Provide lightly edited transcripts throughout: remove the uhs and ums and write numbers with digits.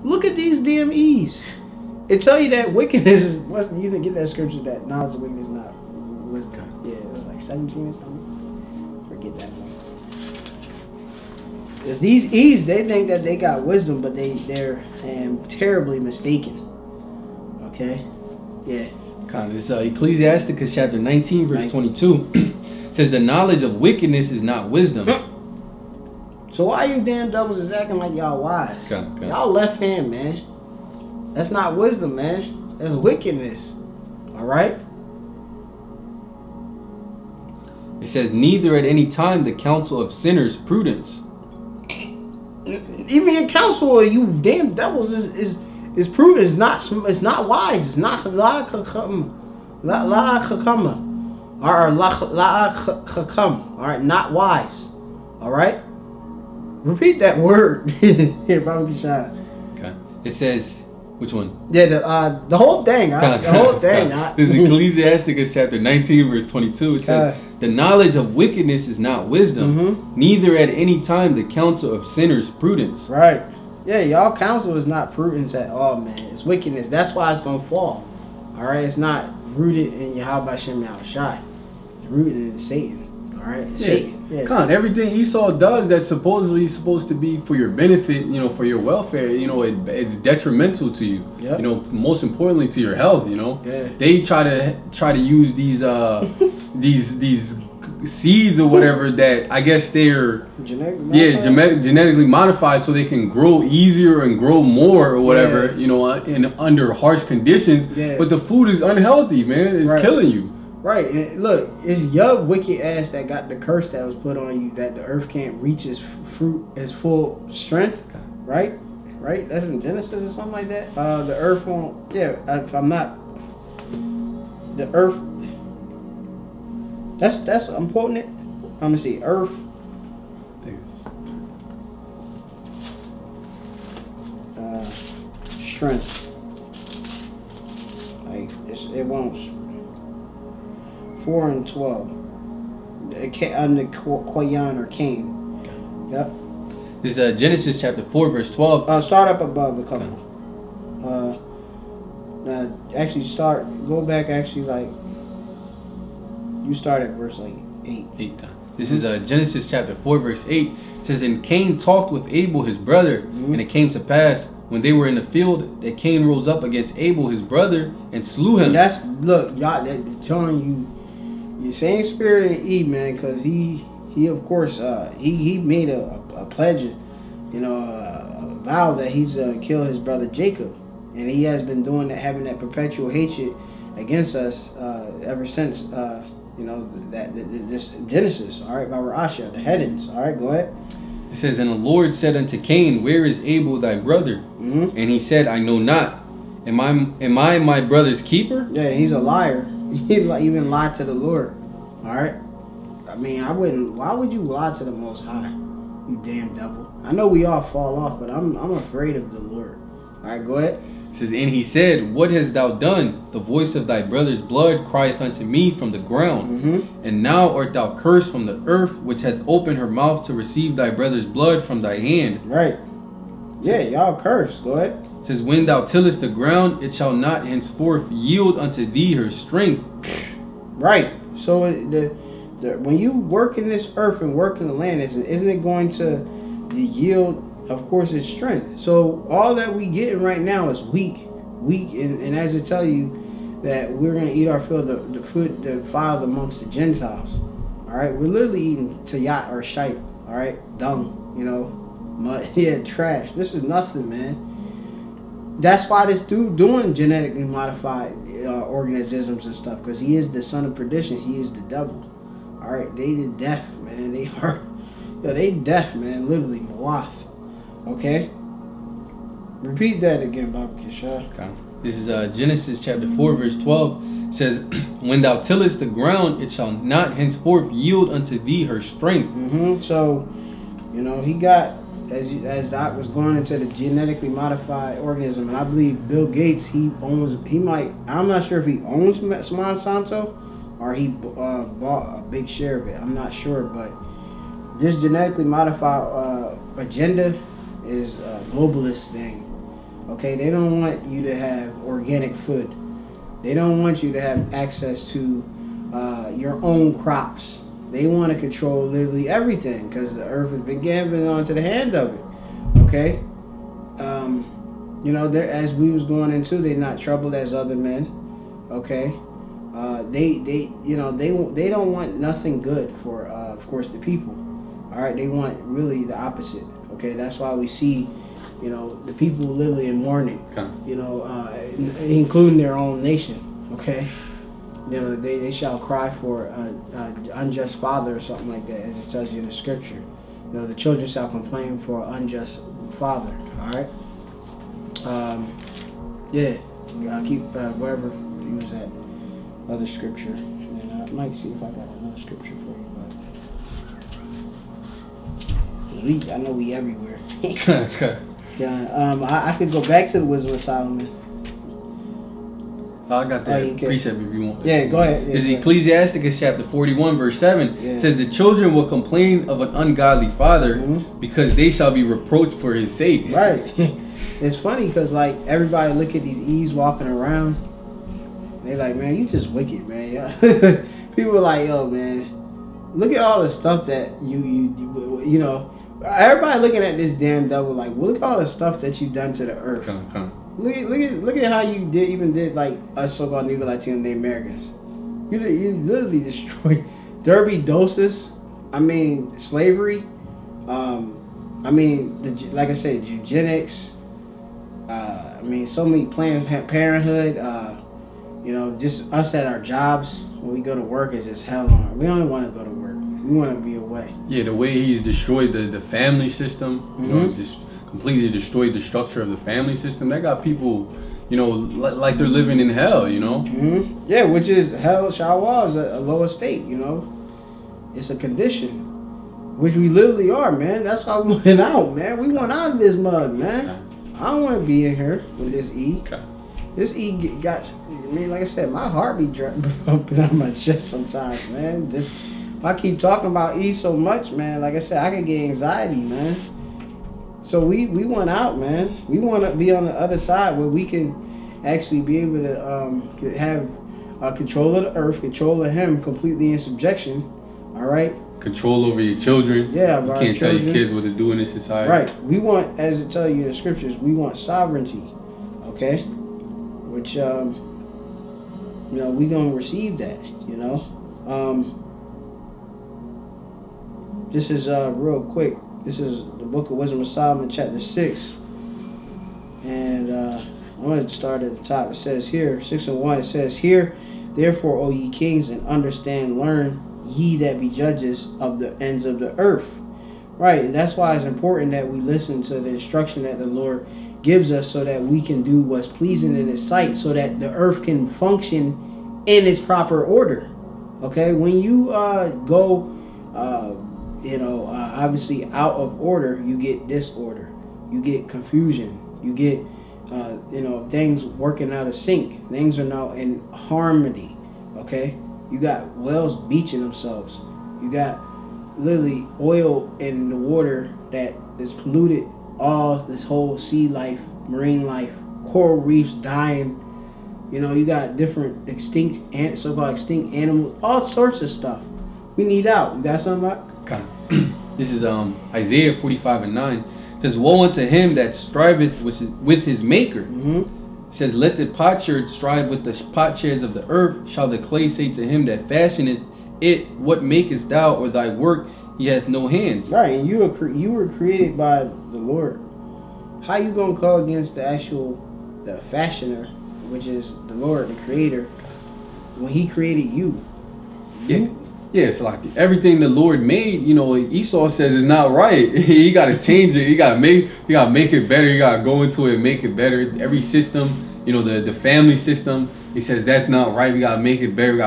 Look at these DMEs. It tell you that wickedness is. You didn't get that scripture that knowledge of wickedness is not wisdom. Yeah, it was like 17 or something. Forget that one. Because these E's, they think that they got wisdom, but they're terribly mistaken. Okay? Yeah. This Ecclesiasticus chapter 19, verse 22 says, the knowledge of wickedness is not wisdom. So why you damn devils is acting like y'all wise? Y'all left hand, man. That's not wisdom, man. That's wickedness. Alright? It says, neither at any time the counsel of sinners prudence. Even your counsel, you damn devils, is prudent. It's not wise. It's not la'achakama. Or la'achakam. Alright, not wise. Alright? Repeat that word. Here, Bobby Shot. Okay. It says, which one? Yeah, the whole thing. The whole thing. This is Ecclesiasticus chapter 19, verse 22. It says, the knowledge of wickedness is not wisdom, neither at any time the counsel of sinners prudence. Right. Yeah, y'all counsel is not prudence at all, man. It's wickedness. That's why it's going to fall. All right? It's not rooted in Yahweh Shem Yahushai. It's rooted in Satan. All right? Yeah. Satan. Yeah. Everything Esau does that's supposedly supposed to be for your benefit, for your welfare, it's detrimental to you. Yep. Most importantly to your health, Yeah. They try to use these these seeds or whatever that I guess they're genetically modified so they can grow easier and grow more or whatever, in under harsh conditions. Yeah. But the food is unhealthy, man. It's killing you. Right, and look, it's your wicked ass that got the curse that was put on you that the earth can't reach its fruit, its full strength, right? Right? That's in Genesis or something like that. The earth won't. Yeah, if I'm not. The earth. That's. I'm quoting it. I'm gonna see earth. Strength. Like it won't. 4 and 12. Under Koyan or Cain. Yep. This is Genesis chapter 4, verse 12. Start up above a couple. Go back you start at verse 8. This is Genesis chapter 4, verse 8. It says, and Cain talked with Abel his brother, and it came to pass, when they were in the field, that Cain rose up against Abel his brother and slew him. And look, y'all, they're telling you, the same spirit in Eve, man, because he of course he made a pledge, a vow that he's gonna kill his brother Jacob, and he has been doing that, having that perpetual hatred against us ever since this Genesis. All right, by Rasha, the headings. All right, go ahead. It says, and the Lord said unto Cain, where is Abel thy brother? And he said, I know not. Am I my brother's keeper? Yeah, he's a liar. He even lied to the Lord. All right. I mean, I wouldn't. Why would you lie to the Most High? You damn devil. I know we all fall off, but I'm afraid of the Lord. All right, go ahead. It says, and he said, what hast thou done? The voice of thy brother's blood crieth unto me from the ground. And now art thou cursed from the earth, which hath opened her mouth to receive thy brother's blood from thy hand. Right. Yeah, y'all cursed. Go ahead. It says, when thou tillest the ground, it shall not henceforth yield unto thee her strength. Right. So when you work in this earth and work in the land, isn't it going to yield, of course, its strength? So all that we getting right now is weak, and as I tell you that we're going to eat our fill the food defiled amongst the Gentiles. All right, we're literally eating tayat or shite. All right, dung, mud, trash. This is nothing, man. That's why this dude doing genetically modified organisms and stuff, because he is the son of perdition. He is the devil. All right, they the deaf, man. They deaf, man. Literally, Malath. Okay. Repeat that again, Baba Kishah. Okay. This is Genesis chapter 4, verse 12. It says, when thou tillest the ground, it shall not henceforth yield unto thee her strength. So, he got. As Doc was going into the genetically modified organism, and I believe Bill Gates, I'm not sure if he owns Monsanto or he bought a big share of it. I'm not sure, but this genetically modified agenda is a globalist thing. Okay, they don't want you to have organic food. They don't want you to have access to your own crops. They want to control literally everything because the earth has been given onto the hand of it. Okay, you know, as we was going into, they're not troubled as other men. Okay, you know, they don't want nothing good for of course the people. All right, they want really the opposite. Okay, that's why we see, you know, the people literally in mourning. Okay. You know, including their own nation. Okay, you know, they shall cry for unjust father or something like that, as it tells you in the scripture. You know, the children shall complain for unjust father. All right. Yeah, I'll keep wherever you was at other scripture, and I might see if I got another scripture for you, but I know we everywhere. Yeah, I could go back to the Wisdom of Solomon. I got that precept if you want. Yeah, go ahead. Yeah, it's Ecclesiasticus chapter 41 verse 7. Yeah. It says the children will complain of an ungodly father because they shall be reproached for his sake. Right. It's funny because like everybody look at these E's walking around. They like, man, you just wicked, man. People are like, yo, man, look at all the stuff that you know. Everybody looking at this damn devil like, well, look at all the stuff that you've done to the earth. Look at how you did like us so-called Negro Latino native Americans. You literally destroyed Derby doses. I mean slavery. I mean like I said, eugenics. I mean so many Planned Parenthood. You know, just us at our jobs when we go to work is just hell on. We don't want to go to work. We want to be away. Yeah, the way he's destroyed the family system. You know, just completely destroyed the structure of the family system. That got people, you know, like they're living in hell, you know? Yeah, which is hell, Shawa is a lower state, you know? It's a condition, which we literally are, man. That's why we went out, man. We went out of this mud, man. Okay. I don't want to be in here with this E. Okay. This E got, I mean, like I said, my heart be bumping out my chest sometimes, man. If I keep talking about E so much, man, like I said, I could get anxiety, man. So we went out, man. We want to be on the other side where we can actually be able to have control of the earth, control of him completely in subjection. All right. Control over your children. Yeah, you can't tell your kids what to do in this society. Right. We want, as it tells you in the scriptures, we want sovereignty. Okay. Which you know, we gonna receive that. You know. This is real quick. This is the Book of Wisdom of Solomon, chapter 6. And I'm going to start at the top. It says here, 6:1, it says, "Hear, therefore, O ye kings, and understand, learn, ye that be judges of the ends of the earth." Right, and that's why it's important that we listen to the instruction that the Lord gives us so that we can do what's pleasing in His sight, so that the earth can function in its proper order. Okay, when you go... you know, obviously out of order, you get disorder, you get confusion, you get, you know, things working out of sync. Things are now in harmony, okay? You got whales beaching themselves. You got literally oil in the water that is polluted all this whole sea life, marine life, coral reefs dying. You know, you got different extinct, so-called extinct animals, all sorts of stuff. We need out. You got something about? Okay. This is Isaiah 45:9. It says, "Woe unto him that striveth with his maker." It says, "Let the potsherd strive with the potsherds of the earth. Shall the clay say to him that fashioneth it, What makest thou? Or thy work, he hath no hands." Right, and you were created by the Lord. How you gonna go against the fashioner, which is the Lord, the Creator, when He created you? Yeah, so like everything the Lord made, you know, Esau says is not right. He got to change it. He got to make it better. He got to go into it and make it better. Every system, you know, the family system, he says that's not right. We got to make it better. We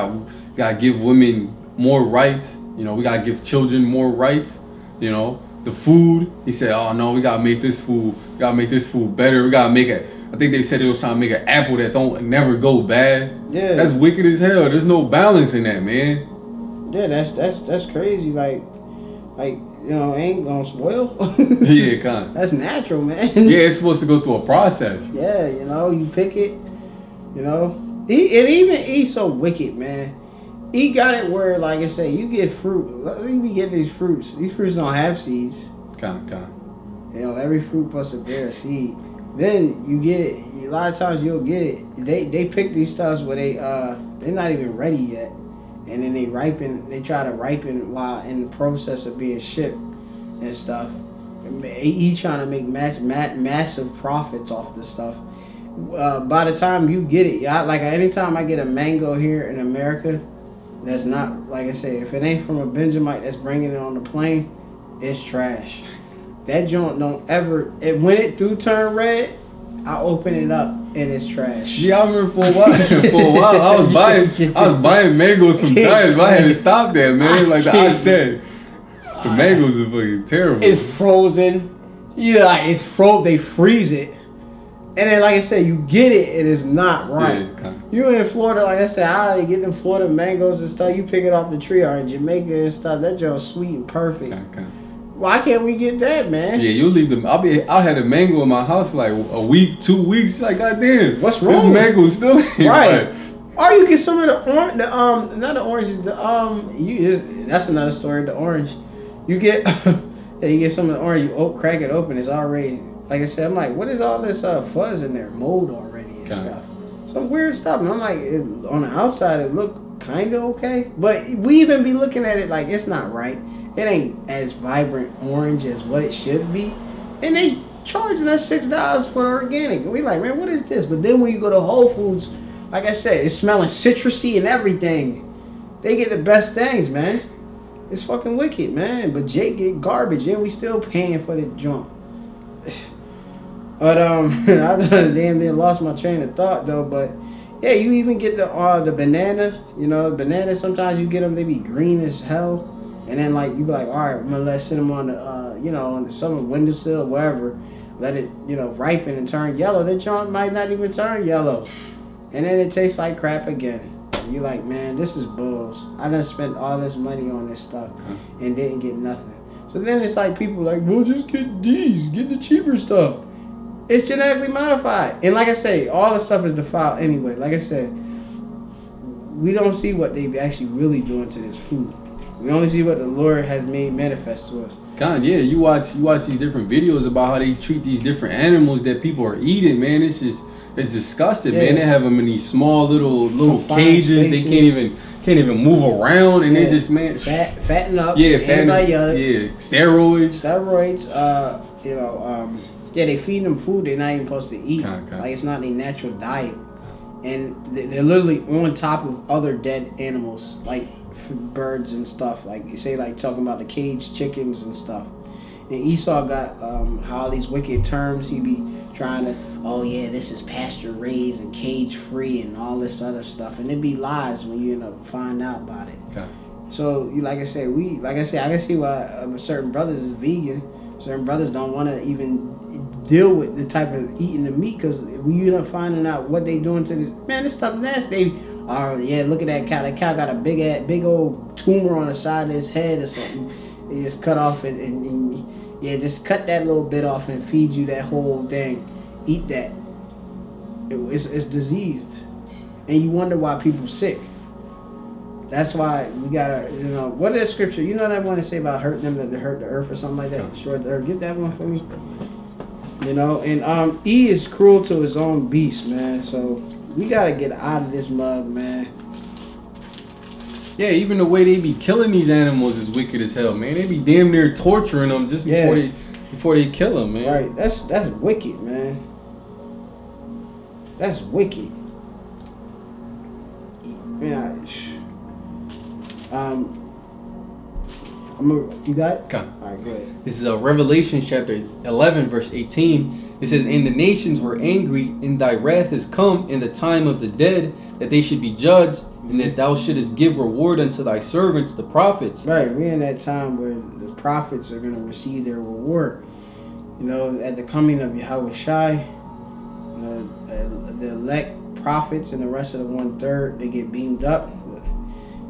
got to give women more rights. You know, we got to give children more rights. You know, the food, he said, oh no, we got to make this food. We got to make this food better. We got to make it. I think they said they was trying to make an apple that don't never go bad. Yeah. That's wicked as hell. There's no balance in that, man. Yeah, that's crazy. Like, Like, you know, ain't gonna spoil. Yeah, kind of. That's natural, man. Yeah, it's supposed to go through a process. Yeah, you know, you pick it, you know. He's so wicked, man. He got it where, like I say, you get fruit. You be getting these fruits. These fruits don't have seeds. Kind. You know, every fruit supposed to bear a seed. Then you get it. A lot of times you'll get it. They pick these stuffs where they're not even ready yet, and then they ripen. They try to ripen while in the process of being shipped and stuff. He trying to make massive profits off the stuff. By the time you get it, like anytime I get a mango here in America, that's not, like I say, if it ain't from a Benjamite that's bringing it on the plane, it's trash. That joint don't ever. When it do turn red, I open it up and it's trash. Yeah, I remember for a while. I was buying mangoes from Giants, but I had to stop that, man. Like I said, the mangoes are fucking terrible. It's frozen. Yeah, like it's frozen. They freeze it, and then like I said, you get it and it's not right. Yeah, you in Florida, like I said, I get them Florida mangoes and stuff. You pick it off the tree, or in Jamaica and stuff. That joint's sweet and perfect. Why can't we get that, man? Yeah, you leave them. I had a mango in my house for like a week, 2 weeks. Like, goddamn, what's wrong? This mango's still in. Right. Or you get some of the orange, not the oranges, that's another story. The orange, you get, you get some of the orange. You crack it open. It's already, like I said, I'm like, what is all this fuzz in there, mold already and stuff, some weird stuff. And I'm like, on the outside it looked kind of okay, but we even be looking at it like it's not right. It ain't as vibrant orange as what it should be. And they charging us $6 for organic. And we like, man, what is this? But then when you go to Whole Foods, like I said, it's smelling citrusy and everything. They get the best things, man. It's fucking wicked, man. But Jake get garbage and we still paying for the junk. But I damn near lost my train of thought though. But yeah, you even get the banana. You know, banana, sometimes you get them, they be green as hell. And then, like, you be like, all right, I'm going to sit them on the, you know, on the summer windowsill or wherever. Let it, you know, ripen and turn yellow. That joint might not even turn yellow. And then it tastes like crap again. And you're like, man, this is bulls. I done spent all this money on this stuff and didn't get nothing. So then it's like people like, well, just get these. Get the cheaper stuff. It's genetically modified. And like I say, all the stuff is defiled anyway. Like I said, we don't see what they actually really doing to this food. We only see what the Lord has made manifest to us. God, yeah, you watch these different videos about how they treat these different animals that people are eating, man. It's disgusting, man. They have them in these small little cages. Spaces. They can't even move around, and they just, man, fatten up. Yeah, fatten up. Yeah, steroids. You know, they feed them food they're not even supposed to eat. Like it's not their natural diet, and they're literally on top of other dead animals, like birds and stuff. Like you say, like talking about the caged chickens and stuff. And Esau got all these wicked terms. He be trying to, oh yeah, this is pasture raised and cage free and all this other stuff. And it be lies when you end up find out about it. Okay. So like I said, I can see why certain brothers is vegan. Certain brothers don't want to even deal with the type of eating the meat, because when you end up finding out what they doing to this, man, this stuff nasty. Look at that cow. That cow got a big old tumor on the side of his head or something. They just cut off and just cut that little bit off and feed you that whole thing. Eat that. It's diseased, and you wonder why people sick. That's why we gotta, what is that scripture? You know that one to say about hurting them, that they hurt the earth or something like that, destroy the earth. Get that one for me. And he is cruel to his own beast, man. So we gotta get out of this mug, man. Yeah, even the way they be killing these animals is wicked as hell, man. They be damn near torturing them just before they kill them, man. Right, that's wicked, man. That's wicked. Man, you got it? Okay. All right, go ahead. This is Revelation chapter 11, verse 18. It says, "And the nations were angry, and thy wrath is come in the time of the dead, that they should be judged, and that thou shouldest give reward unto thy servants, the prophets." Right, we're in that time where the prophets are going to receive their reward. At the coming of Yahweh Shai, the elect prophets and the rest of the 1/3, they get beamed up.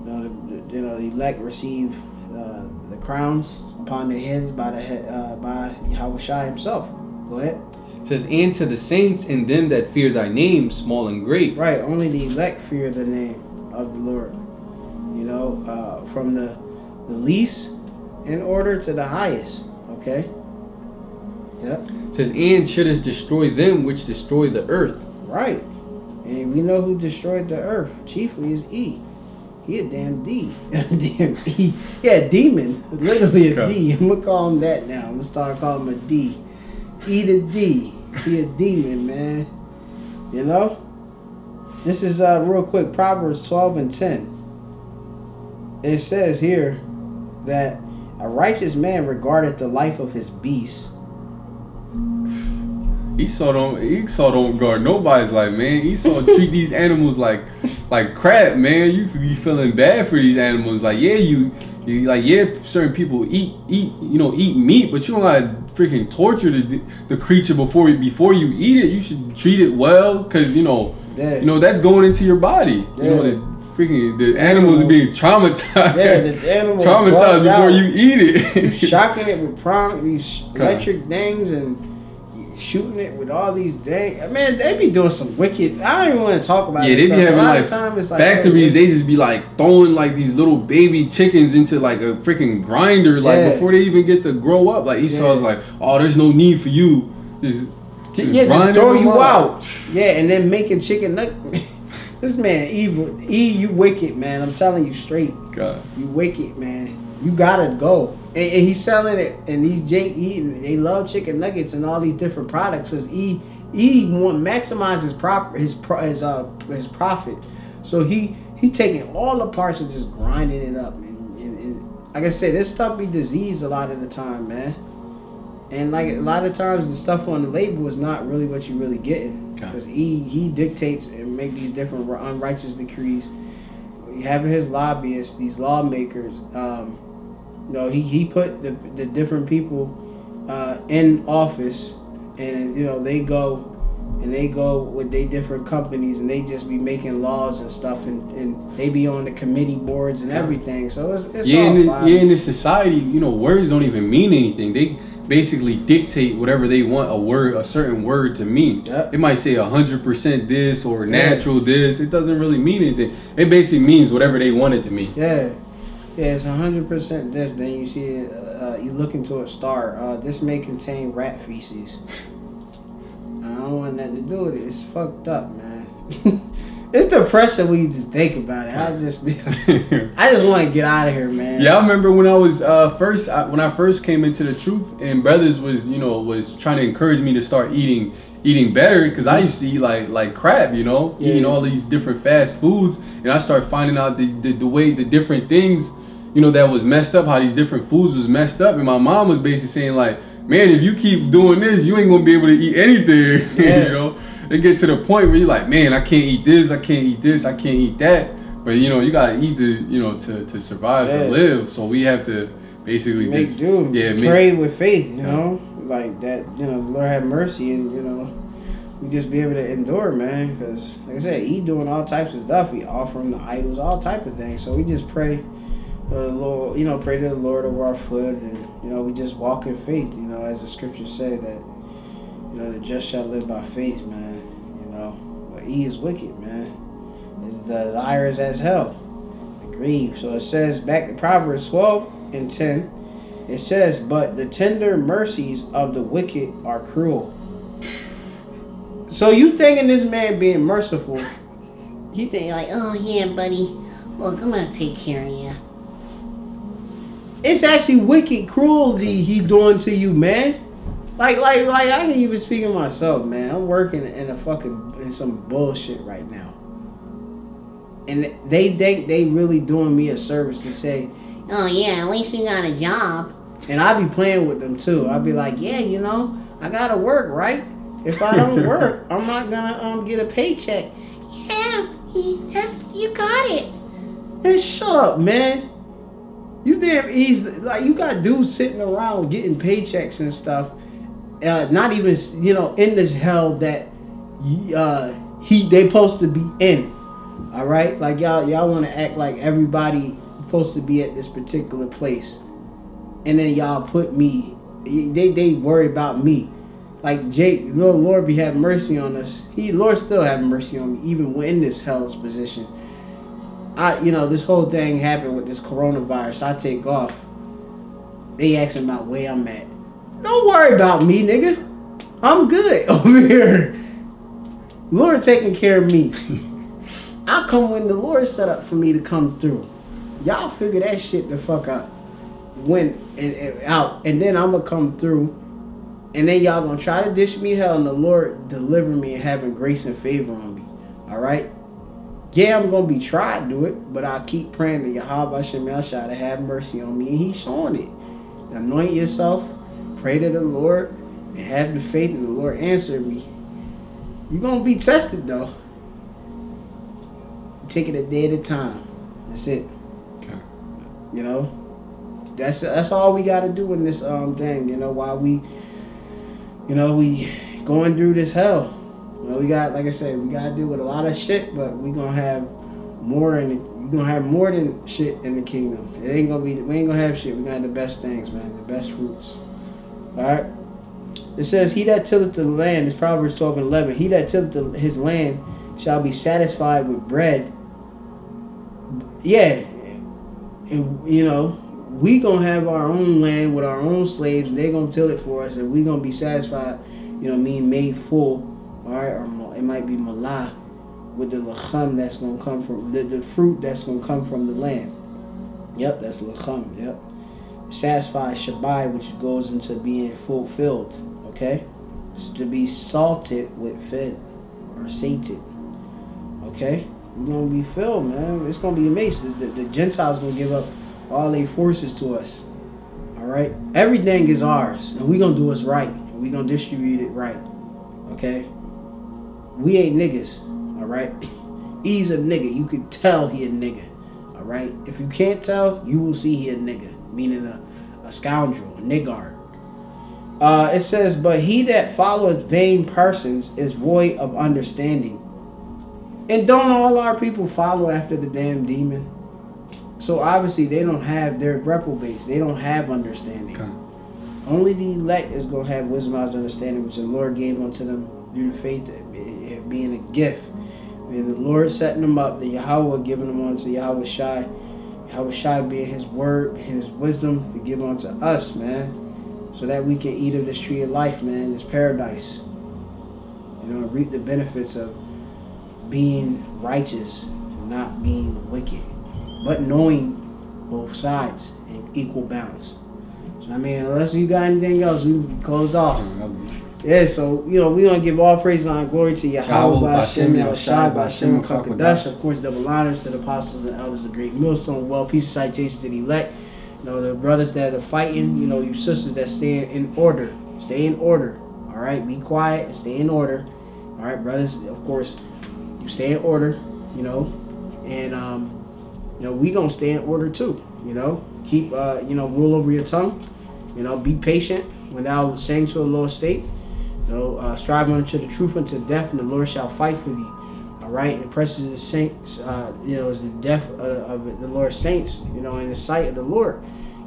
The elect receive the crowns upon their heads by Yahushua himself. Go ahead. It says, and to the saints and them that fear thy name, small and great. Right, only the elect fear the name of the Lord. You know, from the least in order to the highest. Okay. Yep. It says, and shouldest destroy them which destroy the earth. Right. And we know who destroyed the earth. Chiefly is E. He a damn D. Damn E. Yeah, a demon. Literally a D. I'm going to call him that now. I'm going to start calling him a D. E to D. He a demon, man. You know? This is real quick. Proverbs 12 and 10. It says here that a righteous man regardeth the life of his beast. Esau don't guard nobody's life, man. Esau treat these animals like crap, man. You be feeling bad for these animals. Like, yeah, you like, yeah, certain people eat meat, but you don't gotta freaking torture the creature before you eat it. You should treat it well, cause you know that's going into your body. Yeah. You know the animals are being traumatized. Yeah, the animals traumatized before you eat it. You shocking it with these electric things and shooting it with all these dang. Man, they be doing some wicked. I don't even want to talk about. Yeah, they be having like factories. So they just be like throwing like these little baby chickens into like a freaking grinder, like before they even get to grow up. Like Esau's like, oh, there's no need for you. Just throw you out. Yeah, and then making chicken nuggets. This man evil. You wicked, man. I'm telling you straight. God. You wicked, man. You gotta go. And he's selling it, and these they love chicken nuggets and all these different products. Cause he want maximize his profit. So he taking all the parts and just grinding it up. And like I said, this stuff be diseased a lot of the time, man. And like a lot of times, the stuff on the label is not really what you really getting, because he dictates and make these different unrighteous decrees. Having his lobbyists, these lawmakers, you know, he put the different people in office, and you know they go with their different companies, and they just be making laws and stuff, and they be on the committee boards and everything. So it's in this society, you know, words don't even mean anything. They basically dictate whatever they want a certain word to mean. Yep. It might say 100% this or natural this. It doesn't really mean anything. It basically means whatever they want it to mean. Yeah, it's 100% this. Then you see you look into a star. This may contain rat feces. I don't want nothing to do with it. It's fucked up, man. It's depressing when you just think about it. I just want to get out of here, man. Yeah, I remember when I was when I first came into the truth, and brothers was trying to encourage me to start eating better, because I used to eat like crap, you know, eating all these different fast foods, and I started finding out the way the different things, you know, that was messed up, how these different foods was messed up, and my mom was basically saying like, man, if you keep doing this, you ain't gonna be able to eat anything. You know, it get to the point where you're like, man, I can't eat this, I can't eat this, I can't eat that. But you know, you gotta eat to survive, to live. So we have to basically make do. Pray with faith. You know, like that. You know, the Lord have mercy, and you know, we just be able to endure, man. Because like I said, he doing all types of stuff. He offering the idols, all type of things. So we just pray. The Lord, you know, pray to the Lord over our foot, and you know, we just walk in faith. You know, as the scriptures say that, you know, the just shall live by faith, man. You know, but he is wicked, man. His desire is as hell, the greed. So it says back to Proverbs 12 and 10. It says, "But the tender mercies of the wicked are cruel." So you thinking this man being merciful? You think like, oh yeah, buddy, look, I'm gonna take care of you. It's actually wicked cruelty he doing to you, man. Like I can even speak of myself, man. I'm working in some bullshit right now, and they think they really doing me a service to say, oh yeah, at least you got a job. And I be playing with them too. I be like, yeah, you know, I gotta work, right? If I don't work, I'm not gonna get a paycheck. Yeah, you got it. Man, shut up, man. You damn easy. Like, you got dudes sitting around getting paychecks and stuff, not even, you know, in this hell that they supposed to be in. All right, like y'all want to act like everybody supposed to be at this particular place, and then y'all put me. They worry about me. Like Jake, Lord be having mercy on us. Lord still having mercy on me, even in this hellish position. This whole thing happened with this coronavirus. I take off. They asking about where I'm at. Don't worry about me, nigga. I'm good over here. Lord taking care of me. I'll come when the Lord set up for me to come through. Y'all figure that shit the fuck out. Out. And then I'm going to come through. And then y'all going to try to dish me hell. And the Lord deliver me and having grace and favor on me. Alright? Yeah, I'm going to be trying to do it. But I keep praying to Yahweh Hashem Yahshua to have mercy on me. And He's showing it. Anoint yourself. Pray to the Lord. And have the faith. And the Lord answer me. You're going to be tested though. Take it a day at a time. That's it. Okay. That's all we got to do in this thing. While we going through this hell. We got, like I said, we got to deal with a lot of shit, but we gonna have more than shit in the kingdom. We ain't gonna have shit. We got the best things, man. The best fruits. All right. It says, "He that tilleth the land," is Proverbs 12:11. "He that tilleth his land shall be satisfied with bread." Yeah, and we gonna have our own land with our own slaves, and they gonna till it for us, and we gonna be satisfied. Being made full. All right, or it might be malah with the lacham that's gonna come from the fruit that's gonna come from the land. Yep, that's lacham. Yep, satisfied shabai, which goes into being fulfilled. Okay, it's to be salted with fed or sated. Okay, we're gonna be filled, man. It's gonna be amazing. The Gentiles gonna give up all their forces to us. All right, everything is ours, and we gonna do what's right. And we gonna distribute it right. Okay, we ain't niggas. All right, he's a nigga. You can tell he a nigga. All right, if you can't tell, you will see he a nigga, meaning a scoundrel, a niggard. It says, "But he that followeth vain persons is void of understanding." And don't all our people follow after the damn demon? So obviously they don't have their reprobates. They don't have understanding. Okay. Only the elect is going to have wisdom and understanding, which the Lord gave unto them through the faith, it being a gift. And the Lord setting them up, the Yahweh giving them unto Yahweh Shai. Yahweh Shai being His word, His wisdom to give unto us, man. So that we can eat of this tree of life, man. This paradise. Reap the benefits of being righteous and not being wicked, but knowing both sides in equal balance. So unless you got anything else, we can close off. Yeah, so we gonna give all praise and glory to Yahweh, Hashem, Yahushai, Hashem, and Kakadash. Of course, double honors to the apostles and elders of Great Millstone. Well, peace and citations to the elect. The brothers that are fighting. You sisters that stay in order. Stay in order. All right, be quiet and stay in order. All right, brothers. Of course, you stay in order. And we gonna stay in order too. Keep rule over your tongue. Be patient without ashamed to a low estate. Strive unto the truth unto death, and the Lord shall fight for thee. All right, and precious is the saints. Is the death of the Lord's saints. In the sight of the Lord.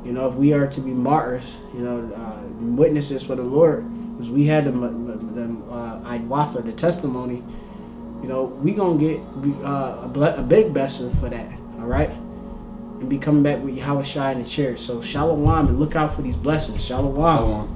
If we are to be martyrs, witnesses for the Lord, because we had the Idwath, the testimony. We gonna get a big blessing for that. All right, and be coming back with Yahweh Shai in the chair. So shalom, and look out for these blessings. Shalom.